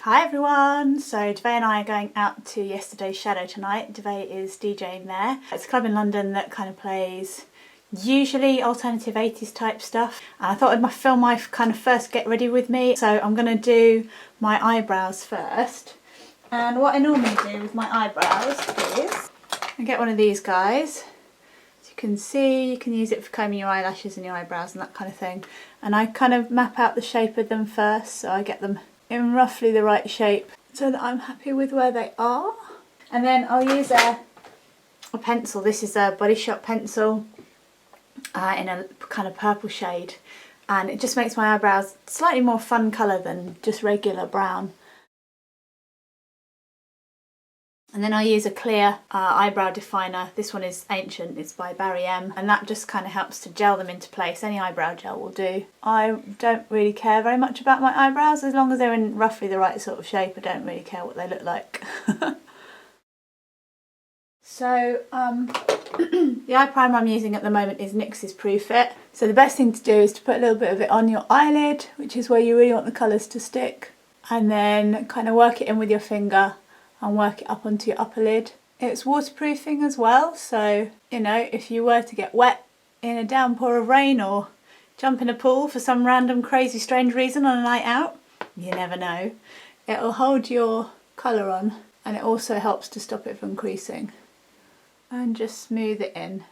Hi everyone! So Dvae and I are going out to Yesterday's Shadow tonight. Dvae is DJing there. It's a club in London that kind of plays usually alternative 80s type stuff. And I thought I'd film my kind of first get ready with me. So I'm going to do my eyebrows first. And what I normally do with my eyebrows is I get one of these guys. As you can see, you can use it for combing your eyelashes and your eyebrows and that kind of thing. And I kind of map out the shape of them first, so I get them in roughly the right shape so that I'm happy with where they are. And then I'll use a pencil. This is a Body Shop pencil in a kind of purple shade, and it just makes my eyebrows slightly more fun colour than just regular brown. And then I'll use a clear eyebrow definer. This one is ancient, it's by Barry M, and that just kind of helps to gel them into place. Any eyebrow gel will do. I don't really care very much about my eyebrows as long as they're in roughly the right sort of shape. I don't really care what they look like. So the eye primer I'm using at the moment is NYX's Proof It. So the best thing to do is to put a little bit of it on your eyelid, which is where you really want the colours to stick, and then kind of work it in with your finger and work it up onto your upper lid. It's waterproofing as well, so you know, if you were to get wet in a downpour of rain or jump in a pool for some random crazy strange reason on a night out, you never know, it'll hold your colour on, and it also helps to stop it from creasing. And just smooth it in.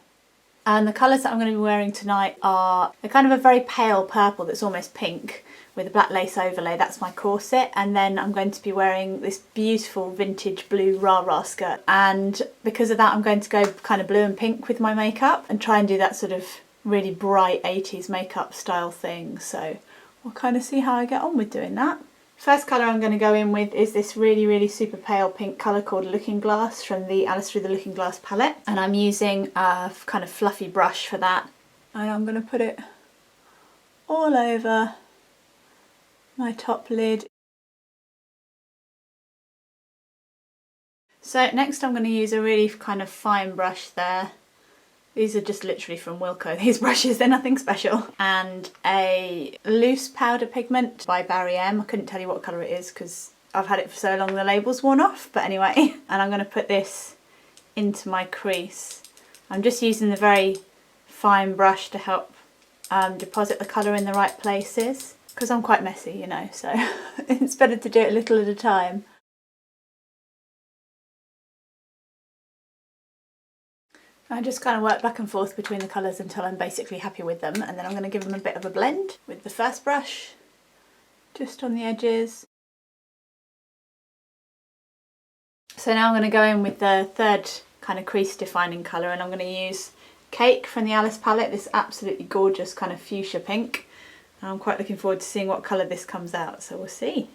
And the colours that I'm going to be wearing tonight are, they're kind of a very pale purple that's almost pink with a black lace overlay. That's my corset. And then I'm going to be wearing this beautiful vintage blue rah-rah skirt. And because of that, I'm going to go kind of blue and pink with my makeup and try and do that sort of really bright 80s makeup style thing. So we'll kind of see how I get on with doing that. First colour I'm going to go in with is this really super pale pink colour called Looking Glass from the Alice Through the Looking Glass palette, and I'm using a kind of fluffy brush for that, and I'm going to put it all over my top lid. So next I'm going to use a really kind of fine brush there. These are just literally from Wilko, these brushes, they're nothing special. And a loose powder pigment by Barry M. I couldn't tell you what colour it is because I've had it for so long the label's worn off, but anyway. And I'm going to put this into my crease. I'm just using the very fine brush to help deposit the colour in the right places, because I'm quite messy, you know, so it's better to do it a little at a time. I just kind of work back and forth between the colours until I'm basically happy with them, and then I'm going to give them a bit of a blend with the first brush, just on the edges. So now I'm going to go in with the third kind of crease defining colour, and I'm going to use Cake from the Alice palette, this absolutely gorgeous kind of fuchsia pink. And I'm quite looking forward to seeing what colour this comes out, so we'll see.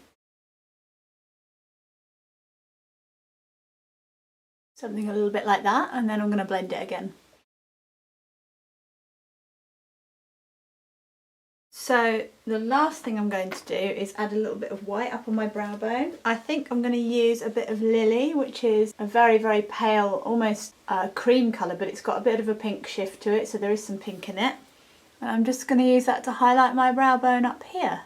Something a little bit like that, and then I'm going to blend it again. So the last thing I'm going to do is add a little bit of white up on my brow bone. I think I'm going to use a bit of Lily, which is a very pale, almost cream colour, but it's got a bit of a pink shift to it, so there is some pink in it. And I'm just going to use that to highlight my brow bone up here.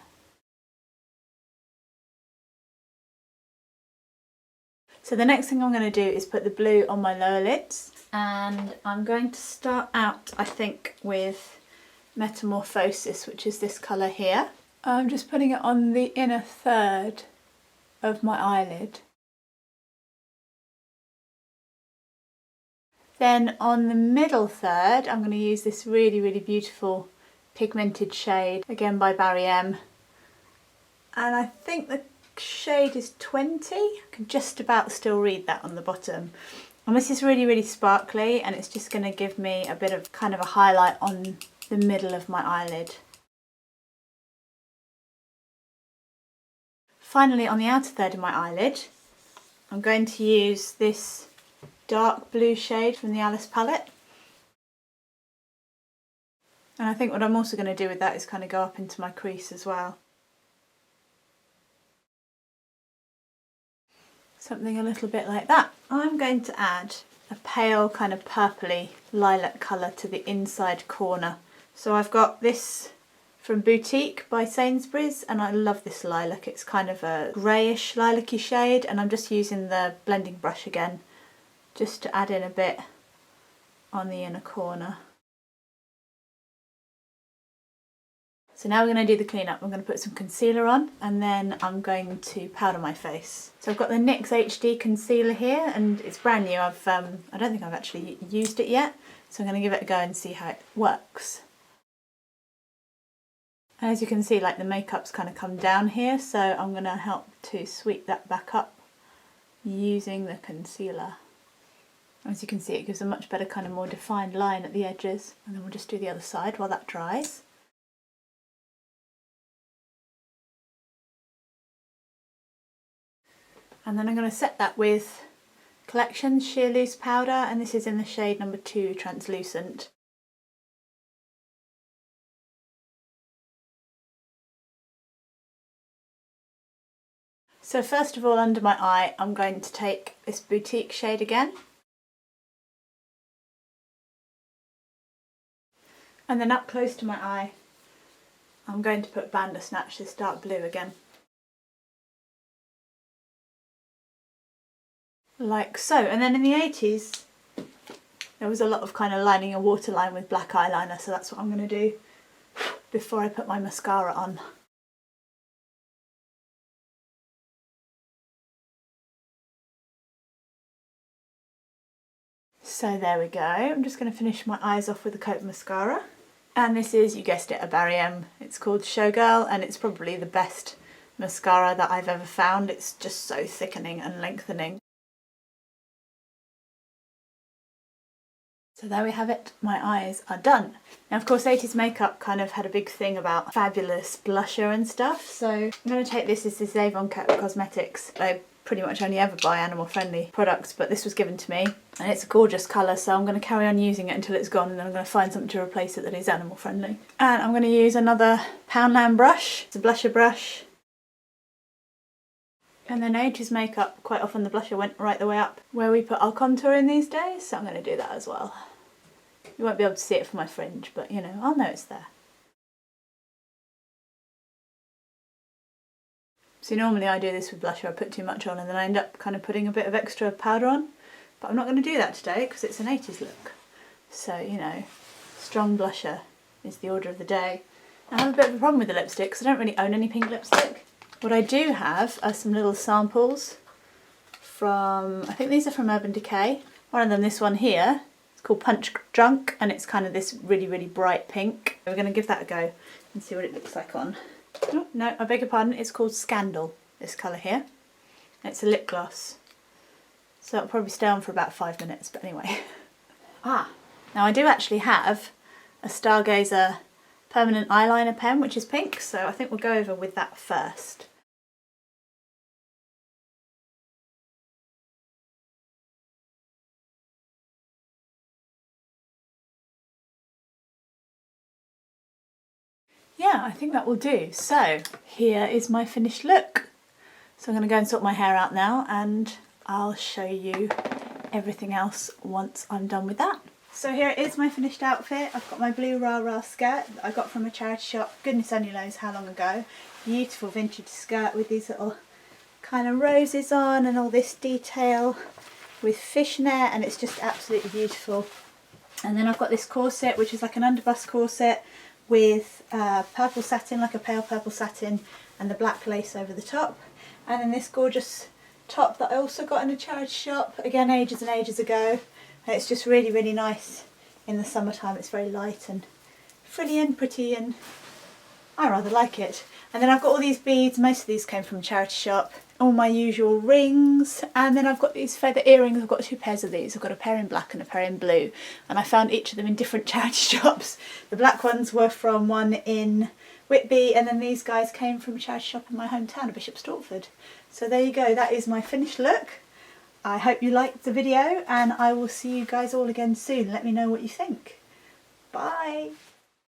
So the next thing I'm going to do is put the blue on my lower lids, and I'm going to start out, I think, with Metamorphosis, which is this colour here. I'm just putting it on the inner third of my eyelid. Then on the middle third, I'm going to use this really beautiful pigmented shade, again by Barry M. And I think the shade is 20. I can just about still read that on the bottom. And this is really sparkly, and it's just going to give me a bit of kind of a highlight on the middle of my eyelid. Finally, on the outer third of my eyelid, I'm going to use this dark blue shade from the Alice palette. And I think what I'm also going to do with that is kind of go up into my crease as well. Something a little bit like that. I'm going to add a pale kind of purpley lilac colour to the inside corner. So I've got this from Boutique by Sainsbury's, and I love this lilac. It's kind of a greyish lilac-y shade, and I'm just using the blending brush again just to add in a bit on the inner corner. So now we're going to do the cleanup. I'm going to put some concealer on, and then I'm going to powder my face. So I've got the NYX HD concealer here, and it's brand new. I don't think I've actually used it yet, so I'm going to give it a go and see how it works. And as you can see, like, the makeup's kind of come down here, so I'm going to help to sweep that back up using the concealer. As you can see, it gives a much better kind of more defined line at the edges. And then we'll just do the other side while that dries. And then I'm going to set that with Collections Sheer Loose Powder, and this is in the shade number 2 Translucent. So first of all, under my eye, I'm going to take this Boutique shade again. And then up close to my eye, I'm going to put Bandersnatch, this dark blue again. Like so. And then in the 80s, there was a lot of kind of lining a waterline with black eyeliner, so that's what I'm going to do before I put my mascara on. So there we go. I'm just going to finish my eyes off with a coat of mascara. And this is, you guessed it, a Barry M. It's called Showgirl, and it's probably the best mascara that I've ever found. It's just so thickening and lengthening. So there we have it, my eyes are done. Now of course 80s makeup kind of had a big thing about fabulous blusher and stuff, so I'm going to take this as this Avon Cosmetics. I pretty much only ever buy animal friendly products, but this was given to me and it's a gorgeous colour, so I'm going to carry on using it until it's gone, and then I'm going to find something to replace it that is animal friendly. And I'm going to use another Poundland brush. It's a blusher brush. And then 80s makeup, quite often the blusher went right the way up where we put our contour in these days, so I'm going to do that as well. You won't be able to see it from my fringe, but you know, I'll know it's there. So normally I do this with blusher, I put too much on and then I end up kind of putting a bit of extra powder on, but I'm not going to do that today because it's an 80s look. So, you know, strong blusher is the order of the day. I have a bit of a problem with the lipstick because I don't really own any pink lipstick. What I do have are some little samples from, I think these are from Urban Decay. One of them, this one here, it's called Punch Drunk, and it's kind of this really, really bright pink. We're going to give that a go and see what it looks like on. Oh, no, I beg your pardon, it's called Scandal, this colour here. It's a lip gloss. So it'll probably stay on for about 5 minutes, but anyway. Now I do actually have a Stargazer permanent eyeliner pen, which is pink, so I think we'll go over with that first. Yeah, I think that will do. So here is my finished look. So I'm going to go and sort my hair out now and I'll show you everything else once I'm done with that. So here is my finished outfit. I've got my blue Rah Rah skirt that I got from a charity shop, goodness only knows how long ago. Beautiful vintage skirt with these little kind of roses on and all this detail with fishnet, and it's just absolutely beautiful. And then I've got this corset, which is like an underbust corset with purple satin, like a pale purple satin, and the black lace over the top. And then this gorgeous top that I also got in a charity shop, again ages and ages ago. And it's just really, really nice in the summertime. It's very light and frilly and pretty, and I rather like it. And then I've got all these beads, most of these came from a charity shop, all my usual rings, and then I've got these feather earrings. I've got 2 pairs of these. I've got a pair in black and a pair in blue, and I found each of them in different charity shops. The black ones were from one in Whitby, and then these guys came from a charity shop in my hometown of Bishop Stortford. So there you go, that is my finished look. I hope you liked the video, and I will see you guys all again soon. Let me know what you think. Bye!